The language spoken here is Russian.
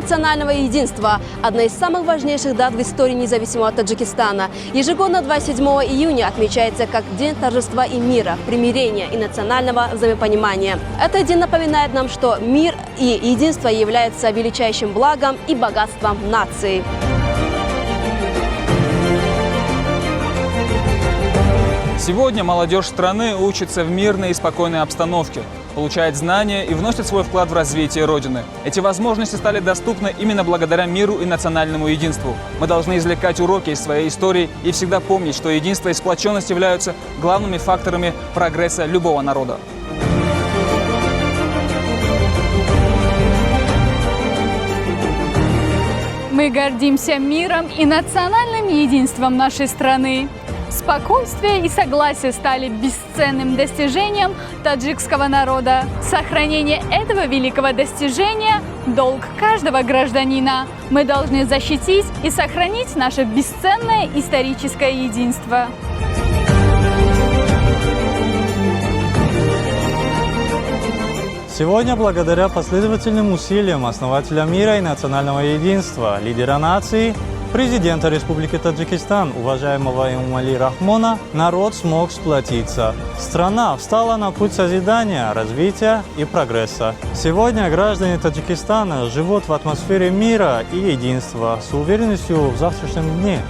национального единства – одна из самых важнейших дат в истории независимого Таджикистана. Ежегодно 27 июня отмечается как День торжества и мира, примирения и национального взаимопонимания. Этот день напоминает нам, что мир и единство являются величайшим благом и богатством нации. Сегодня молодежь страны учится в мирной и спокойной обстановке, получает знания и вносит свой вклад в развитие Родины. Эти возможности стали доступны именно благодаря миру и национальному единству. Мы должны извлекать уроки из своей истории и всегда помнить, что единство и сплоченность являются главными факторами прогресса любого народа. Мы гордимся миром и национальным единством нашей страны. Спокойствие и согласие стали бесценным достижением таджикского народа. Сохранение этого великого достижения – долг каждого гражданина. Мы должны защитить и сохранить наше бесценное историческое единство. Сегодня, благодаря последовательным усилиям основателя мира и национального единства, лидера нации, президента Республики Таджикистан, уважаемого Эмомали Рахмона, народ смог сплотиться. Страна встала на путь созидания, развития и прогресса. Сегодня граждане Таджикистана живут в атмосфере мира и единства с уверенностью в завтрашнем дне.